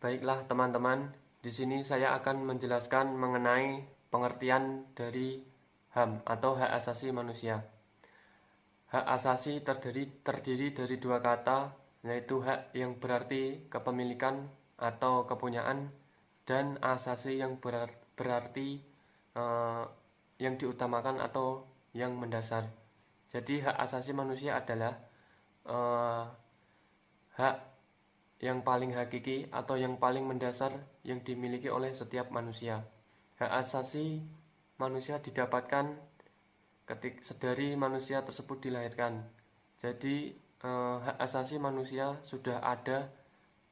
Baiklah teman-teman, di sini saya akan menjelaskan mengenai pengertian dari HAM atau hak asasi manusia. Hak asasi terdiri dari dua kata, yaitu hak yang berarti kepemilikan atau kepunyaan dan asasi yang berarti eh, yang diutamakan atau yang mendasar. Jadi hak asasi manusia adalah eh, hak yang paling hakiki atau yang paling mendasar yang dimiliki oleh setiap manusia. Hak asasi manusia didapatkan sedari manusia tersebut dilahirkan. Jadi hak asasi manusia sudah ada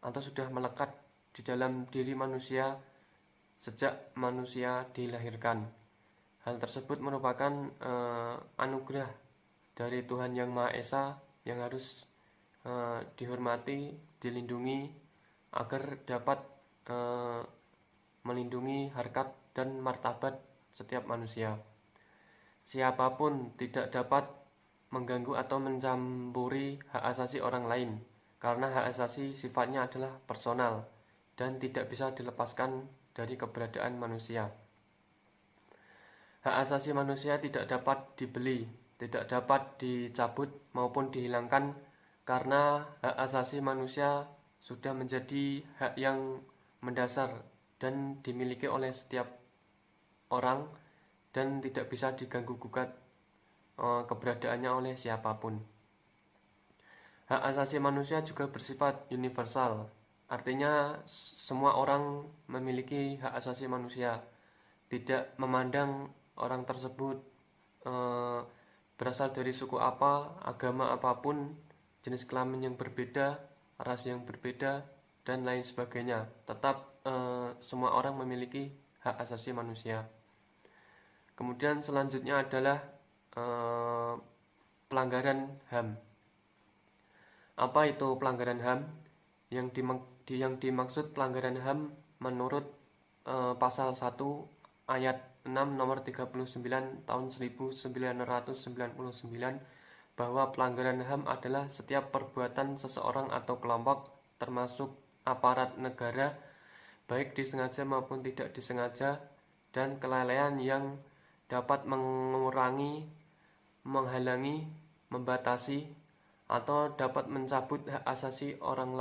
atau sudah melekat di dalam diri manusia sejak manusia dilahirkan. Hal tersebut merupakan anugerah dari Tuhan Yang Maha Esa yang harus dihormati, dilindungi agar dapat melindungi harkat dan martabat setiap manusia. Siapapun tidak dapat mengganggu atau mencampuri hak asasi orang lain, karena hak asasi sifatnya adalah personal dan tidak bisa dilepaskan dari keberadaan manusia. Hak asasi manusia tidak dapat dibeli, tidak dapat dicabut maupun dihilangkan, karena hak asasi manusia sudah menjadi hak yang mendasar dan dimiliki oleh setiap orang dan tidak bisa diganggu gugat keberadaannya oleh siapapun. Hak asasi manusia juga bersifat universal, artinya semua orang memiliki hak asasi manusia, tidak memandang orang tersebut berasal dari suku apa, agama apapun, jenis kelamin yang berbeda, ras yang berbeda, dan lain sebagainya. Tetap semua orang memiliki hak asasi manusia. Kemudian selanjutnya adalah pelanggaran HAM. Apa itu pelanggaran HAM? Yang dimaksud pelanggaran HAM menurut pasal 1 ayat 6 nomor 39 tahun 1999 bahwa pelanggaran HAM adalah setiap perbuatan seseorang atau kelompok termasuk aparat negara baik disengaja maupun tidak disengaja dan kelalaian yang dapat mengurangi, menghalangi, membatasi atau dapat mencabut hak asasi orang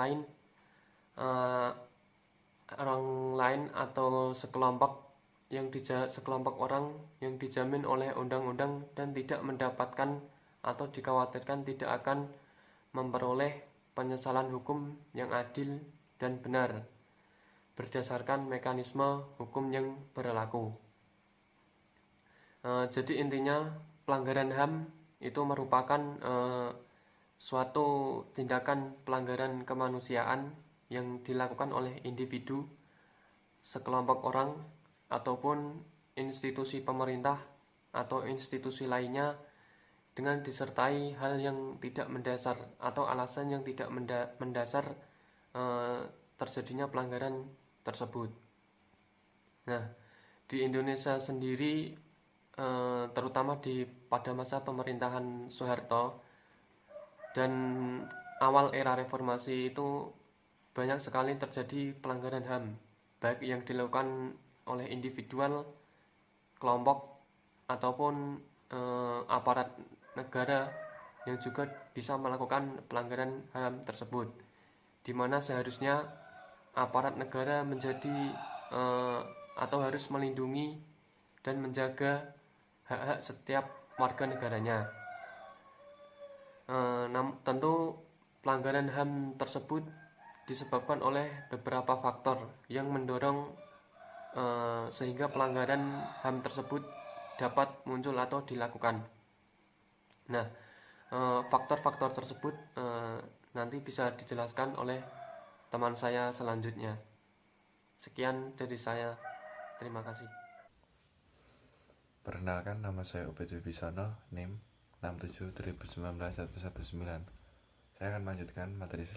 lain atau sekelompok orang yang dijamin oleh undang-undang dan tidak mendapatkan atau dikhawatirkan tidak akan memperoleh penyesalan hukum yang adil dan benar berdasarkan mekanisme hukum yang berlaku. Jadi intinya pelanggaran HAM itu merupakan suatu tindakan pelanggaran kemanusiaan yang dilakukan oleh individu, sekelompok orang, ataupun institusi pemerintah atau institusi lainnya dengan disertai hal yang tidak mendasar atau alasan yang tidak mendasar terjadinya pelanggaran tersebut. Nah, di Indonesia sendiri terutama pada masa pemerintahan Soeharto dan awal era reformasi itu banyak sekali terjadi pelanggaran HAM, baik yang dilakukan oleh individual, kelompok, ataupun aparat negara yang juga bisa melakukan pelanggaran HAM tersebut, di mana seharusnya aparat negara menjadi atau harus melindungi dan menjaga hak-hak setiap warga negaranya. Tentu pelanggaran HAM tersebut disebabkan oleh beberapa faktor yang mendorong sehingga pelanggaran HAM tersebut dapat muncul atau dilakukan. Nah, faktor-faktor tersebut nanti bisa dijelaskan oleh teman saya selanjutnya. Sekian dari saya, terima kasih. Perkenalkan, nama saya Ubed Wibisono, NIM 67 2019 119. Saya akan melanjutkan materi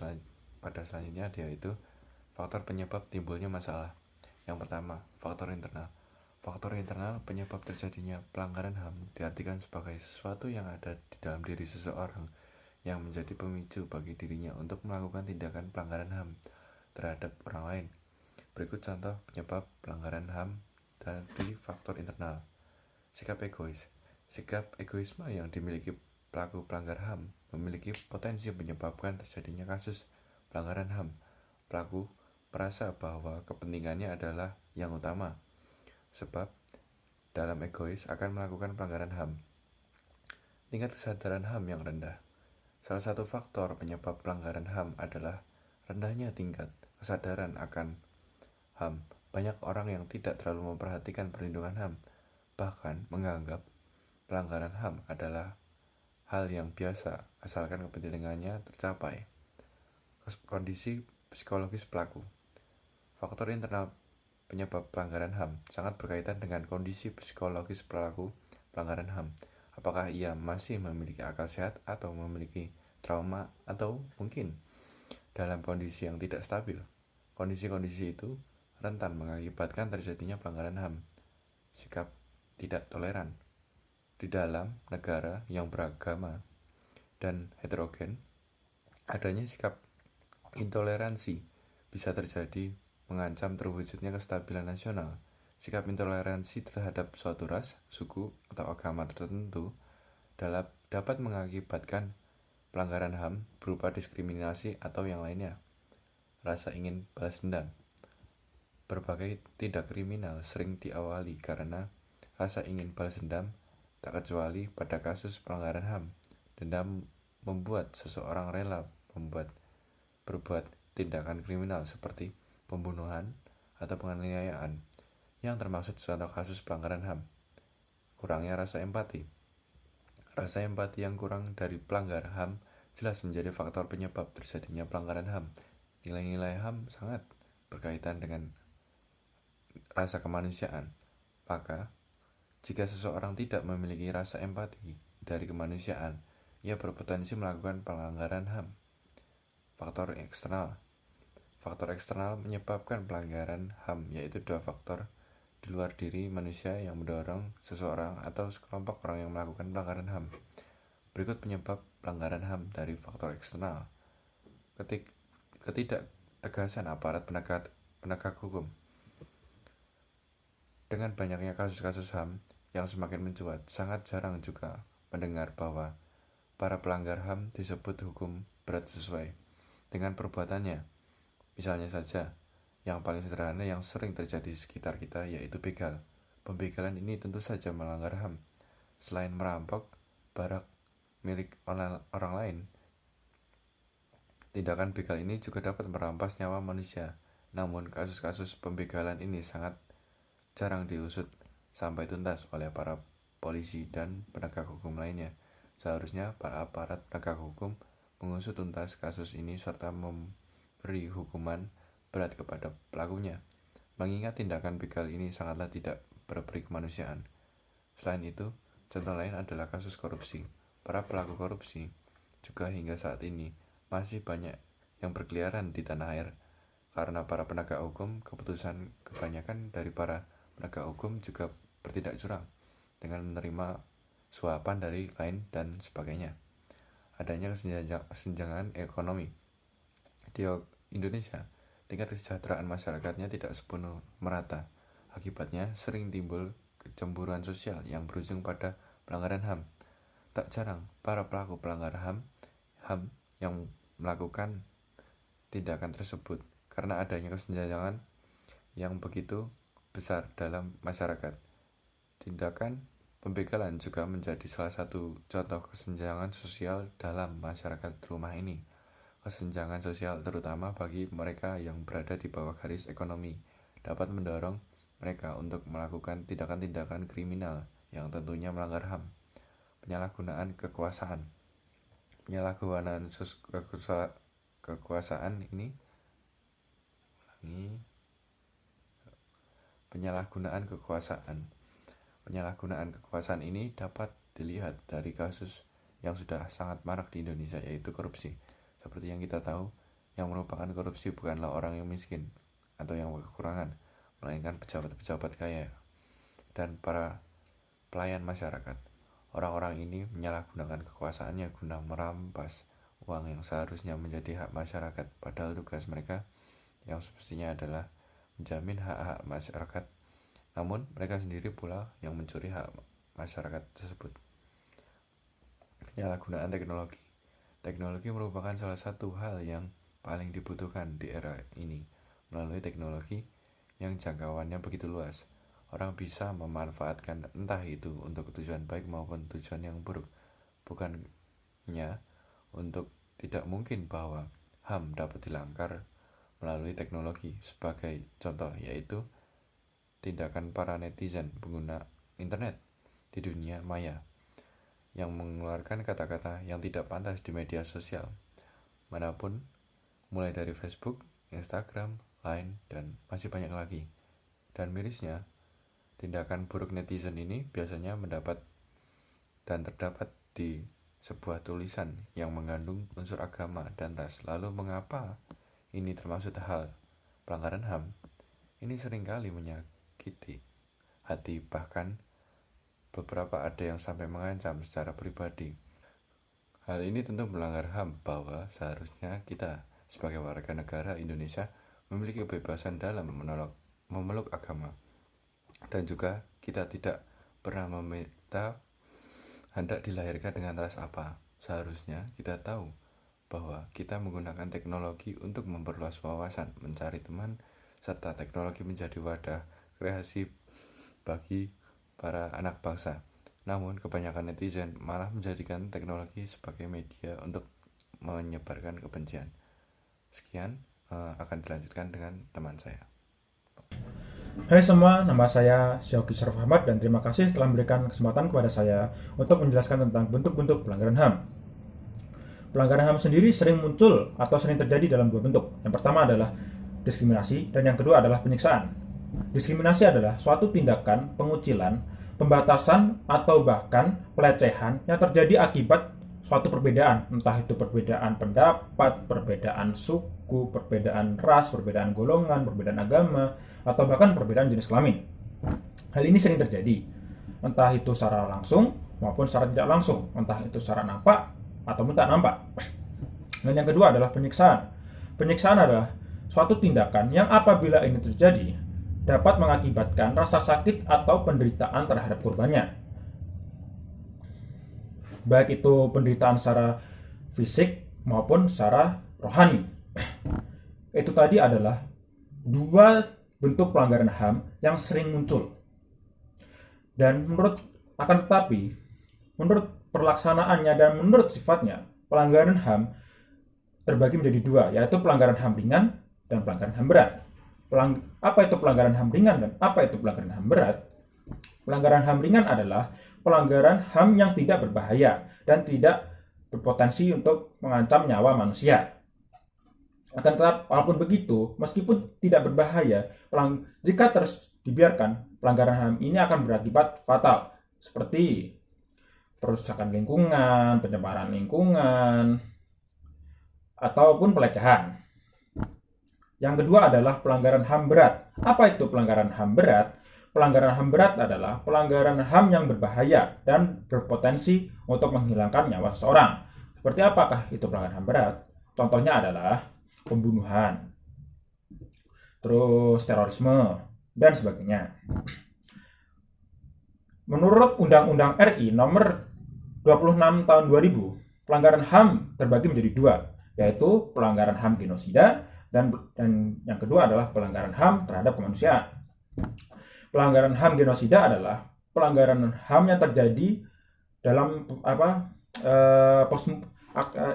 pada selanjutnya, yaitu faktor penyebab timbulnya masalah. Yang pertama, faktor internal. Faktor internal penyebab terjadinya pelanggaran HAM diartikan sebagai sesuatu yang ada di dalam diri seseorang yang menjadi pemicu bagi dirinya untuk melakukan tindakan pelanggaran HAM terhadap orang lain. Berikut contoh penyebab pelanggaran HAM dari faktor internal. Sikap egois. Sikap egoisme yang dimiliki pelaku pelanggar HAM memiliki potensi menyebabkan terjadinya kasus pelanggaran HAM. Pelaku merasa bahwa kepentingannya adalah yang utama, sebab dalam egois akan melakukan pelanggaran HAM. Tingkat kesadaran HAM yang rendah. Salah satu faktor penyebab pelanggaran HAM adalah rendahnya tingkat kesadaran akan HAM. Banyak orang yang tidak terlalu memperhatikan perlindungan HAM, bahkan menganggap pelanggaran HAM adalah hal yang biasa asalkan kepentingannya tercapai. Kondisi psikologis pelaku. Faktor internal penyebab pelanggaran HAM sangat berkaitan dengan kondisi psikologis pelaku pelanggaran HAM. Apakah ia masih memiliki akal sehat atau memiliki trauma atau mungkin dalam kondisi yang tidak stabil. Kondisi-kondisi itu rentan mengakibatkan terjadinya pelanggaran HAM. Sikap tidak toleran. Di dalam negara yang beragama dan heterogen, adanya sikap intoleransi bisa terjadi mengancam terwujudnya kestabilan nasional. Sikap intoleransi terhadap suatu ras, suku, atau agama tertentu dapat mengakibatkan pelanggaran HAM berupa diskriminasi atau yang lainnya. Rasa ingin balas dendam. Berbagai tindak kriminal sering diawali karena rasa ingin balas dendam, tak kecuali pada kasus pelanggaran HAM. Dendam membuat seseorang rela berbuat tindakan kriminal seperti pembunuhan atau penganiayaan, yang termasuk contoh kasus pelanggaran HAM. Kurangnya rasa empati. Rasa empati yang kurang dari pelanggar HAM jelas menjadi faktor penyebab terjadinya pelanggaran HAM. Nilai-nilai HAM sangat berkaitan dengan rasa kemanusiaan. Maka, jika seseorang tidak memiliki rasa empati dari kemanusiaan, ia berpotensi melakukan pelanggaran HAM. Faktor eksternal. Faktor eksternal menyebabkan pelanggaran HAM, yaitu dua faktor di luar diri manusia yang mendorong seseorang atau sekelompok orang yang melakukan pelanggaran HAM. Berikut penyebab pelanggaran HAM dari faktor eksternal. Ketidaktegasan aparat penegak hukum. Dengan banyaknya kasus-kasus HAM yang semakin mencuat, sangat jarang juga mendengar bahwa para pelanggar HAM disebut hukum berat sesuai dengan perbuatannya. Misalnya saja, yang paling sederhana yang sering terjadi di sekitar kita yaitu begal. Pembegalan ini tentu saja melanggar HAM. Selain merampok barang milik orang lain, tindakan begal ini juga dapat merampas nyawa manusia. Namun kasus-kasus pembegalan ini sangat jarang diusut sampai tuntas oleh para polisi dan penegak hukum lainnya. Seharusnya para aparat penegak hukum mengusut tuntas kasus ini serta memberi hukuman berat kepada pelakunya, mengingat tindakan begal ini sangatlah tidak berperi kemanusiaan. Selain itu, contoh lain adalah kasus korupsi. Para pelaku korupsi juga hingga saat ini masih banyak yang berkeliaran di tanah air, karena para penegak hukum kebanyakan dari para penegak hukum juga bertindak curang dengan menerima suapan dari lain dan sebagainya. Adanya kesenjangan ekonomi. Di Indonesia, tingkat kesejahteraan masyarakatnya tidak sepenuh merata. Akibatnya sering timbul kecemburuan sosial yang berujung pada pelanggaran HAM. Tak jarang para pelaku pelanggar HAM yang melakukan tindakan tersebut karena adanya kesenjangan yang begitu besar dalam masyarakat. Tindakan pembegalan juga menjadi salah satu contoh kesenjangan sosial dalam masyarakat rumah ini. Kesenjangan sosial terutama bagi mereka yang berada di bawah garis ekonomi dapat mendorong mereka untuk melakukan tindakan-tindakan kriminal yang tentunya melanggar HAM. Penyalahgunaan kekuasaan. Penyalahgunaan kekuasaan ini dapat dilihat dari kasus yang sudah sangat marak di Indonesia, yaitu korupsi. Seperti yang kita tahu, yang merupakan korupsi bukanlah orang yang miskin atau yang kekurangan, melainkan pejabat-pejabat kaya dan para pelayan masyarakat. Orang-orang ini menyalahgunakan kekuasaannya guna merampas uang yang seharusnya menjadi hak masyarakat, padahal tugas mereka yang semestinya adalah menjamin hak-hak masyarakat, namun mereka sendiri pula yang mencuri hak masyarakat tersebut. Penyalahgunaan teknologi. Teknologi merupakan salah satu hal yang paling dibutuhkan di era ini. Melalui teknologi yang jangkauannya begitu luas, orang bisa memanfaatkan entah itu untuk tujuan baik maupun tujuan yang buruk. Bukannya untuk tidak mungkin bahwa HAM dapat dilanggar melalui teknologi. Sebagai contoh yaitu tindakan para netizen pengguna internet di dunia maya yang mengeluarkan kata-kata yang tidak pantas di media sosial manapun, mulai dari Facebook, Instagram, Line, dan masih banyak lagi. Dan mirisnya, tindakan buruk netizen ini biasanya mendapat dan terdapat di sebuah tulisan yang mengandung unsur agama dan ras. Lalu mengapa ini termasuk hal pelanggaran HAM? Ini seringkali menyakiti hati, bahkan beberapa ada yang sampai mengancam secara pribadi. Hal ini tentu melanggar HAM, bahwa seharusnya kita sebagai warga negara Indonesia memiliki kebebasan dalam memeluk agama, dan juga kita tidak pernah meminta hendak dilahirkan dengan ras apa. Seharusnya kita tahu bahwa kita menggunakan teknologi untuk memperluas wawasan, mencari teman, serta teknologi menjadi wadah kreasi bagi para anak bangsa. Namun kebanyakan netizen malah menjadikan teknologi sebagai media untuk menyebarkan kebencian. Sekian, akan dilanjutkan dengan teman saya. Hai semua, nama saya Syauki Syarif Ahmad dan terima kasih telah memberikan kesempatan kepada saya untuk menjelaskan tentang bentuk-bentuk pelanggaran HAM. Pelanggaran HAM sendiri sering muncul atau sering terjadi dalam dua bentuk. Yang pertama adalah diskriminasi dan yang kedua adalah penyiksaan. Diskriminasi adalah suatu tindakan pengucilan, pembatasan atau bahkan pelecehan yang terjadi akibat suatu perbedaan, entah itu perbedaan pendapat, perbedaan suku, perbedaan ras, perbedaan golongan, perbedaan agama, atau bahkan perbedaan jenis kelamin. Hal ini sering terjadi, entah itu secara langsung maupun secara tidak langsung, entah itu secara nampak ataupun tak nampak. Dan yang kedua adalah penyiksaan. Penyiksaan adalah suatu tindakan yang apabila ini terjadi dapat mengakibatkan rasa sakit atau penderitaan terhadap korbannya. Baik itu penderitaan secara fisik maupun secara rohani. Itu tadi adalah dua bentuk pelanggaran HAM yang sering muncul. Dan menurut perlaksanaannya dan menurut sifatnya, pelanggaran HAM terbagi menjadi dua, yaitu pelanggaran HAM ringan dan pelanggaran HAM berat. Apa itu pelanggaran HAM ringan dan apa itu pelanggaran HAM berat? Pelanggaran HAM ringan adalah pelanggaran HAM yang tidak berbahaya dan tidak berpotensi untuk mengancam nyawa manusia. Akan tetapi, walaupun begitu, meskipun tidak berbahaya, jika terus dibiarkan, pelanggaran HAM ini akan berakibat fatal, seperti perusakan lingkungan, pencemaran lingkungan, ataupun pelecehan. Yang kedua adalah pelanggaran HAM berat. Apa itu pelanggaran HAM berat? Pelanggaran HAM berat adalah pelanggaran HAM yang berbahaya dan berpotensi untuk menghilangkan nyawa seseorang. Seperti apakah itu pelanggaran HAM berat? Contohnya adalah pembunuhan, terus terorisme, dan sebagainya. Menurut Undang-Undang RI nomor 26 tahun 2000, pelanggaran HAM terbagi menjadi dua, yaitu pelanggaran HAM genosida dan yang kedua adalah pelanggaran HAM terhadap kemanusiaan. Pelanggaran HAM genosida adalah pelanggaran HAM yang terjadi dalam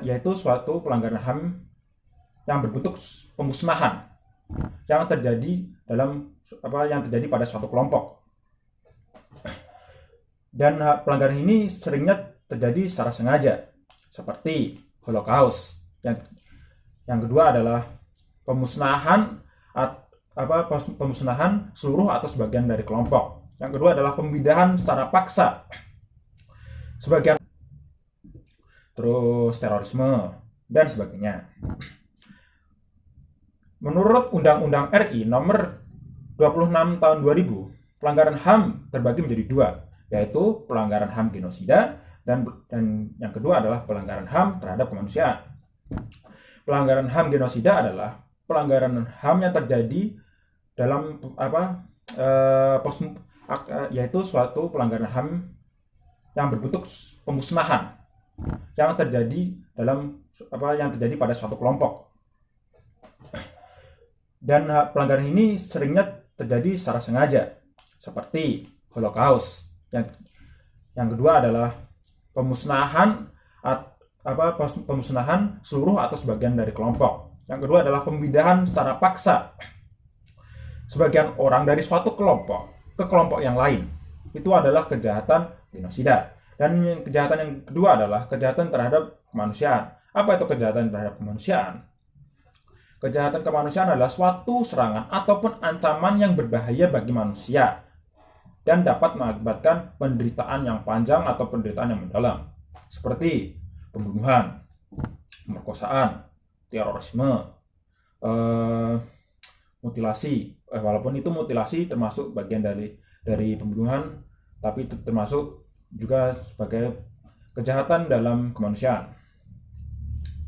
yaitu suatu pelanggaran HAM yang berbentuk pemusnahan yang terjadi pada suatu kelompok. Dan pelanggaran ini seringnya terjadi secara sengaja, seperti Holocaust. Yang kedua adalah pemusnahan seluruh atau sebagian dari kelompok. Yang kedua adalah pemindahan secara paksa sebagian, terus terorisme dan sebagainya. Menurut Undang-Undang RI nomor 26 tahun 2000, pelanggaran HAM terbagi menjadi dua, yaitu pelanggaran HAM genosida dan yang kedua adalah pelanggaran HAM terhadap kemanusiaan. Pelanggaran HAM genosida adalah pelanggaran HAM yang terjadi dalam yaitu suatu pelanggaran HAM yang berbentuk pemusnahan yang terjadi pada suatu kelompok. Dan pelanggaran ini seringnya terjadi secara sengaja, seperti Holocaust. Yang kedua adalah pemusnahan seluruh atau sebagian dari kelompok. Yang kedua adalah pemindahan secara paksa sebagian orang dari suatu kelompok ke kelompok yang lain. Itu adalah kejahatan genosida. Dan kejahatan yang kedua adalah kejahatan terhadap kemanusiaan. Apa itu kejahatan terhadap kemanusiaan? Kejahatan kemanusiaan adalah suatu serangan ataupun ancaman yang berbahaya bagi manusia dan dapat mengakibatkan penderitaan yang panjang atau penderitaan yang mendalam, seperti pembunuhan, pemerkosaan, terorisme, mutilasi. Walaupun itu mutilasi termasuk bagian dari pembunuhan, tapi itu termasuk juga sebagai kejahatan dalam kemanusiaan.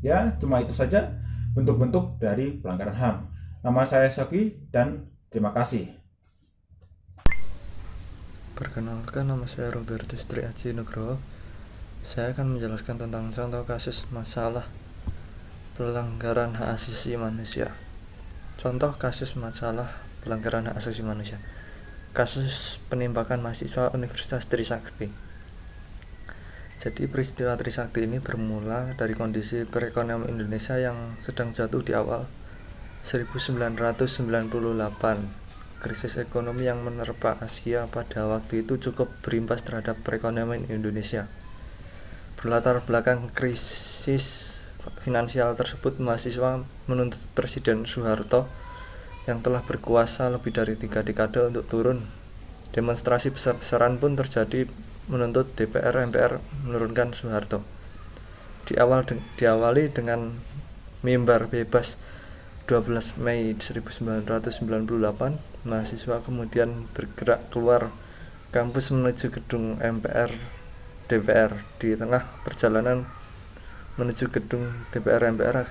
Ya, cuma itu saja bentuk-bentuk dari pelanggaran HAM. Nama saya Shoki dan terima kasih. Perkenalkan, nama saya Robertus Triaji Nugroho. Saya akan menjelaskan tentang contoh kasus masalah pelanggaran hak asasi manusia. Contoh kasus masalah pelanggaran hak asasi manusia. Kasus penembakan mahasiswa Universitas Trisakti. Jadi peristiwa Trisakti ini bermula dari kondisi perekonomian Indonesia yang sedang jatuh di awal 1998. Krisis ekonomi yang menerpa Asia pada waktu itu cukup berimbas terhadap perekonomian Indonesia. Berlatar belakang krisis finansial tersebut, mahasiswa menuntut Presiden Soeharto yang telah berkuasa lebih dari 3 dekade untuk turun. Demonstrasi besar-besaran pun terjadi menuntut DPR MPR menurunkan Soeharto. Diawali dengan mimbar bebas 12 Mei 1998, mahasiswa kemudian bergerak keluar kampus menuju gedung MPR DPR. Di tengah perjalanan menuju gedung DPR MPR,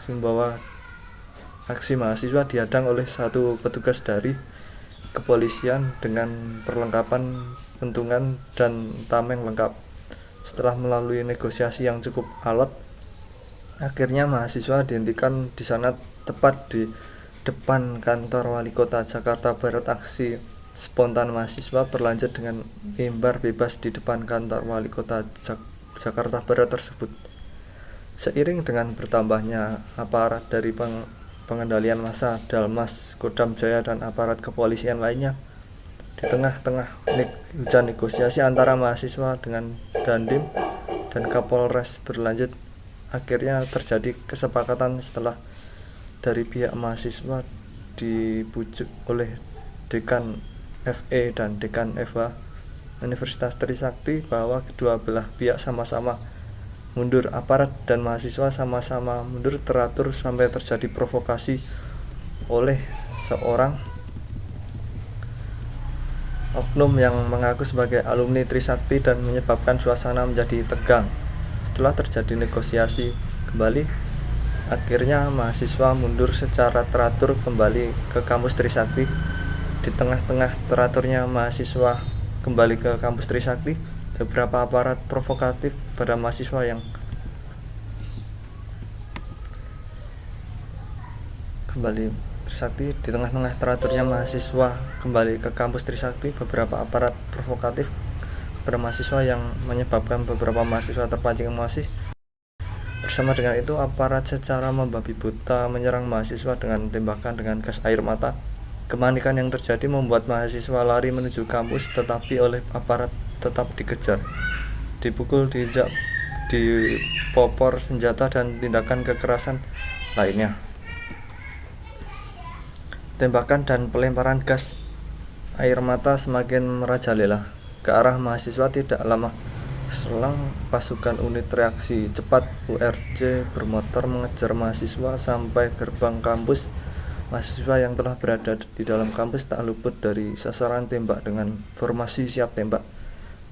aksi mahasiswa dihadang oleh satu petugas dari kepolisian dengan perlengkapan pentungan dan tameng lengkap. Setelah melalui negosiasi yang cukup alot, akhirnya mahasiswa dihentikan di sana tepat di depan kantor Wali Kota Jakarta Barat. Aksi spontan mahasiswa berlanjut dengan mimbar bebas di depan kantor Wali Kota Jakarta Barat tersebut. Seiring dengan bertambahnya aparat dari pengendalian massa, Dalmas, Kodam Jaya, dan aparat kepolisian lainnya, di tengah-tengah hujan negosiasi antara mahasiswa dengan Dandim dan Kapolres berlanjut, akhirnya terjadi kesepakatan setelah dari pihak mahasiswa dibujuk oleh Dekan FE dan Dekan FH Universitas Trisakti bahwa kedua belah pihak sama-sama mundur. Aparat dan mahasiswa sama-sama mundur, teratur sampai terjadi provokasi oleh seorang oknum yang mengaku sebagai alumni Trisakti dan menyebabkan suasana menjadi tegang. Setelah terjadi negosiasi kembali, akhirnya mahasiswa mundur secara teratur kembali ke kampus Trisakti. Di tengah-tengah teraturnya mahasiswa kembali ke kampus Trisakti, beberapa aparat provokatif pada mahasiswa yang kembali Trisakti. Di tengah-tengah teraturnya mahasiswa kembali ke kampus Trisakti, beberapa aparat provokatif kepada mahasiswa yang menyebabkan beberapa mahasiswa terpancing emosi. Bersama dengan itu, aparat secara membabi buta menyerang mahasiswa dengan tembakan dengan gas air mata. Kepanikan yang terjadi membuat mahasiswa lari menuju kampus, tetapi oleh aparat tetap dikejar, dipukul, diinjak, dipopor senjata, dan tindakan kekerasan lainnya. Tembakan dan pelemparan gas air mata semakin merajalela ke arah mahasiswa. Tidak lama selang, pasukan unit reaksi cepat URC bermotor mengejar mahasiswa sampai gerbang kampus. Mahasiswa yang telah berada di dalam kampus tak luput dari sasaran tembak dengan formasi siap tembak,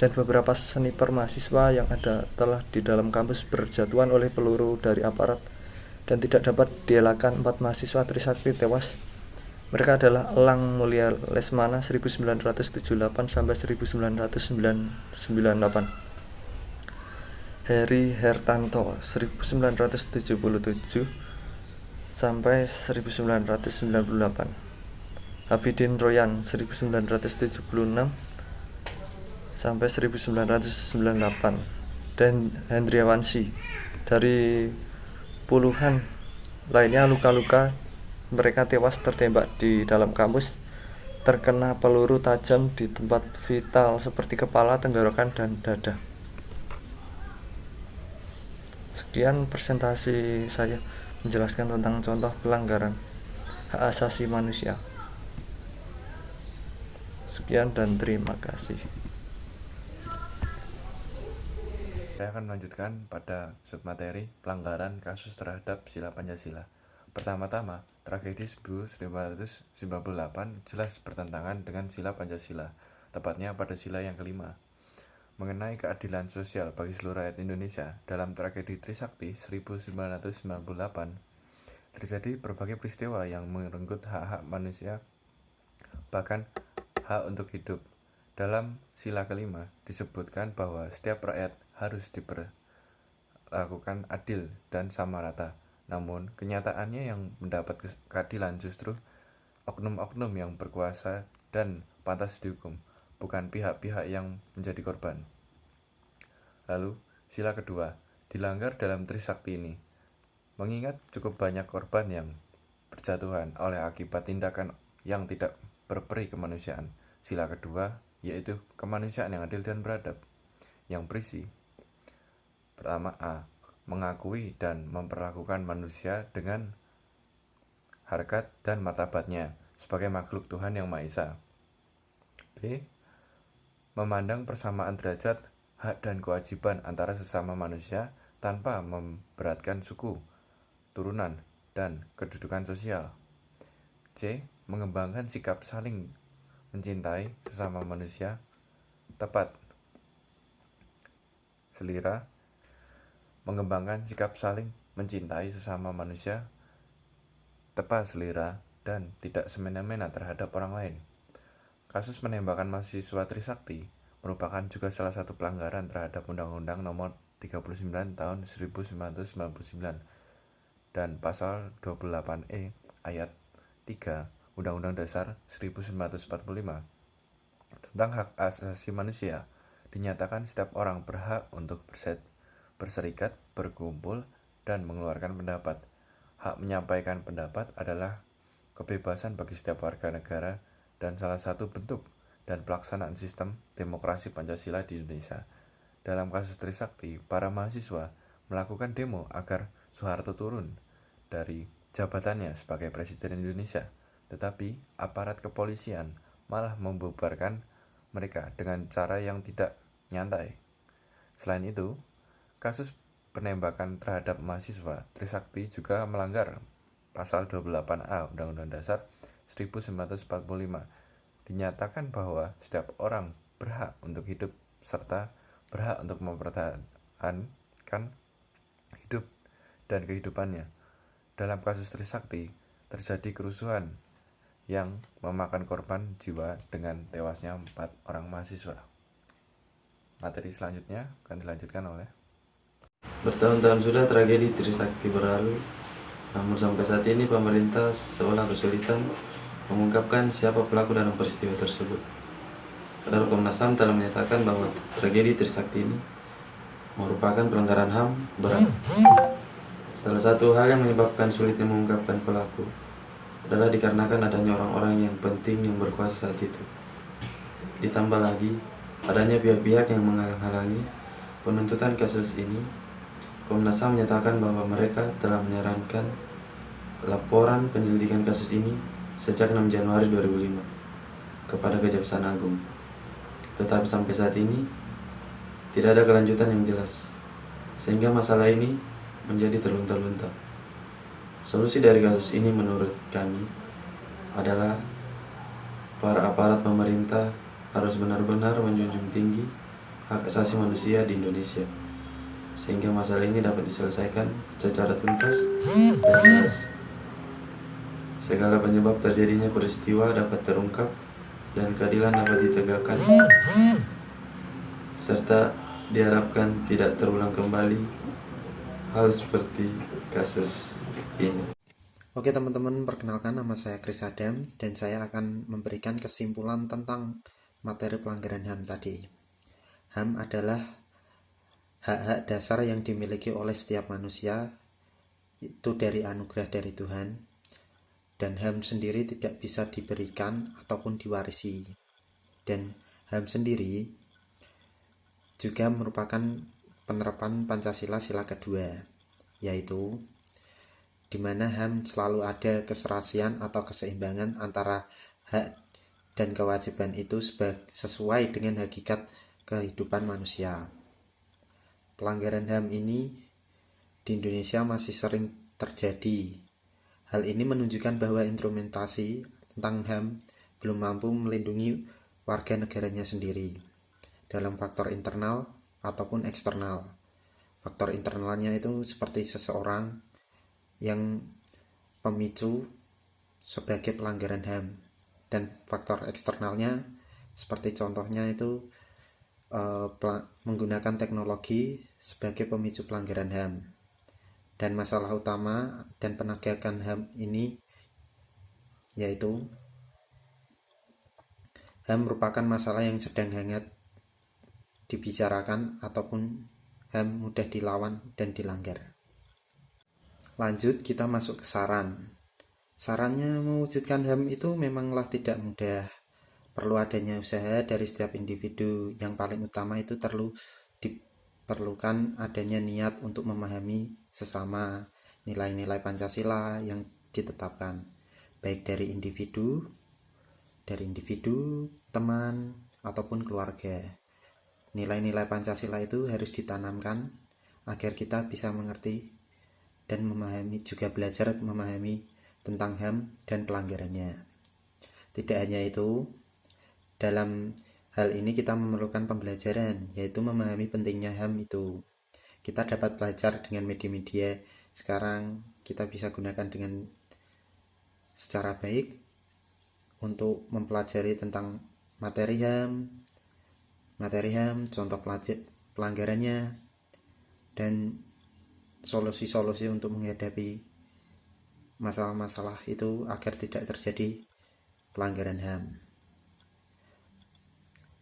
dan beberapa sniper mahasiswa yang ada telah di dalam kampus berjatuhan oleh peluru dari aparat dan tidak dapat dielakkan. 4 mahasiswa Trisakti tewas Mereka adalah Elang Mulia Lesmana 1978 sampai 1998, Heri Hertanto 1977 sampai 1998, Hafidin Royan 1976 sampai 1998, dan Hendriawansyah. Dari puluhan lainnya luka-luka, mereka tewas tertembak di dalam kampus, terkena peluru tajam di tempat vital seperti kepala, tenggorokan, dan dada. Sekian presentasi saya menjelaskan tentang contoh pelanggaran hak asasi manusia. Sekian dan terima kasih. Saya akan melanjutkan pada submateri pelanggaran kasus terhadap sila Pancasila. Pertama-tama, tragedi 1998 jelas bertentangan dengan sila Pancasila, tepatnya pada sila yang kelima, mengenai keadilan sosial bagi seluruh rakyat Indonesia. Dalam tragedi Trisakti 1998, terjadi berbagai peristiwa yang merenggut hak-hak manusia, bahkan hak untuk hidup. Dalam sila kelima disebutkan bahwa setiap rakyat harus diperlakukan adil dan sama rata. Namun, kenyataannya yang mendapat keadilan justru oknum-oknum yang berkuasa dan pantas dihukum, bukan pihak-pihak yang menjadi korban. Lalu, sila kedua dilanggar dalam Trisakti ini. Mengingat cukup banyak korban yang berjatuhan oleh akibat tindakan yang tidak berperi kemanusiaan, sila kedua yaitu kemanusiaan yang adil dan beradab, yang berisi: pertama, A. Mengakui dan memperlakukan manusia dengan harkat dan martabatnya sebagai makhluk Tuhan Yang Maha Esa. B. Memandang persamaan derajat, hak dan kewajiban antara sesama manusia tanpa memberatkan suku, turunan, dan kedudukan sosial. C. Mengembangkan sikap saling mencintai sesama manusia tepat selera, mengembangkan sikap saling mencintai sesama manusia tepat selera dan tidak semena-mena terhadap orang lain. Kasus penembakan mahasiswa Trisakti merupakan juga salah satu pelanggaran terhadap Undang-Undang Nomor 39 Tahun 1999 dan Pasal 28E Ayat 3 Undang-Undang Dasar 1945 tentang hak asasi manusia. Dinyatakan setiap orang berhak untuk berserikat, berkumpul, dan mengeluarkan pendapat. Hak menyampaikan pendapat adalah kebebasan bagi setiap warga negara dan salah satu bentuk dan pelaksanaan sistem demokrasi Pancasila di Indonesia. Dalam kasus Trisakti, para mahasiswa melakukan demo agar Soeharto turun dari jabatannya sebagai Presiden Indonesia, tetapi aparat kepolisian malah membubarkan mereka dengan cara yang tidak nyantai. Selain itu, kasus penembakan terhadap mahasiswa Trisakti juga melanggar Pasal 28A Undang-Undang Dasar 1945. Dinyatakan bahwa setiap orang berhak untuk hidup serta berhak untuk mempertahankan hidup dan kehidupannya. Dalam kasus Trisakti, terjadi kerusuhan yang memakan korban jiwa dengan tewasnya 4 orang mahasiswa. Materi selanjutnya akan dilanjutkan oleh Bertahun-tahun sudah tragedi Trisakti berlalu, namun sampai saat ini pemerintah seolah kesulitan mengungkapkan siapa pelaku dalam peristiwa tersebut. Padahal Komnas HAM telah menyatakan bahwa tragedi Trisakti ini merupakan pelanggaran HAM berat. Salah satu hal yang menyebabkan sulitnya mengungkapkan pelaku adalah dikarenakan adanya orang-orang yang penting yang berkuasa saat itu. Ditambah lagi adanya pihak-pihak yang menghalang-halangi penuntutan kasus ini. Komnas HAM menyatakan bahwa mereka telah menyarankan laporan penyelidikan kasus ini sejak 6 Januari 2005 kepada Kejaksaan Agung. Tetapi sampai saat ini tidak ada kelanjutan yang jelas, sehingga masalah ini menjadi terlunta-lunta. Solusi dari kasus ini menurut kami adalah para aparat pemerintah harus benar-benar menjunjung tinggi hak asasi manusia di Indonesia, sehingga masalah ini dapat diselesaikan secara tuntas dan jelas. segala penyebab terjadinya peristiwa dapat terungkap dan keadilan dapat ditegakkan, serta diharapkan tidak terulang kembali hal seperti kasus ini. Oke teman-teman, perkenalkan nama saya Chris Adam dan saya akan memberikan kesimpulan tentang materi pelanggaran HAM tadi. HAM adalah hak-hak dasar yang dimiliki oleh setiap manusia, itu dari anugerah dari Tuhan, dan HAM sendiri tidak bisa diberikan ataupun diwarisi. Dan HAM sendiri juga merupakan penerapan Pancasila sila kedua, yaitu di mana HAM selalu ada keserasian atau keseimbangan antara hak dan kewajiban itu sesuai dengan hakikat kehidupan manusia. Pelanggaran HAM ini di Indonesia masih sering terjadi. Hal ini menunjukkan bahwa instrumentasi tentang HAM belum mampu melindungi warga negaranya sendiri dalam faktor internal ataupun eksternal. Faktor internalnya itu seperti seseorang yang pemicu sebagai pelanggaran HAM, dan faktor eksternalnya seperti contohnya itu menggunakan teknologi sebagai pemicu pelanggaran HAM. Dan masalah utama dan penegakan HAM ini yaitu HAM merupakan masalah yang sedang hangat dibicarakan ataupun HAM mudah dilawan dan dilanggar. Lanjut, kita masuk ke saran. Sarannya mewujudkan HAM itu memanglah tidak mudah. Perlu adanya usaha dari setiap individu. Yang paling utama itu diperlukan adanya niat untuk memahami sesama nilai-nilai Pancasila yang ditetapkan, baik dari individu, teman, ataupun keluarga. Nilai-nilai Pancasila itu harus ditanamkan agar kita bisa mengerti dan memahami, juga belajar memahami tentang HAM dan pelanggarannya. Tidak hanya itu, dalam hal ini kita memerlukan pembelajaran, yaitu memahami pentingnya HAM itu. Kita dapat belajar dengan media-media sekarang, kita bisa gunakan dengan secara baik untuk mempelajari tentang materi HAM, contoh pelanggarannya, dan solusi-solusi untuk menghadapi masalah-masalah itu agar tidak terjadi pelanggaran HAM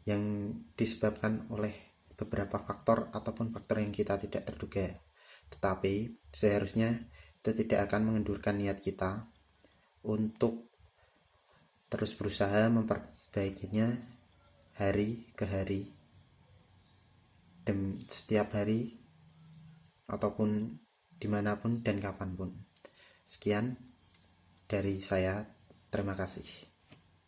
yang disebabkan oleh beberapa faktor ataupun faktor yang kita tidak terduga. Tetapi seharusnya itu tidak akan mengendurkan niat kita untuk terus berusaha memperbaikinya hari ke hari, dan setiap hari ataupun dimanapun dan kapanpun. Sekian dari saya, terima kasih.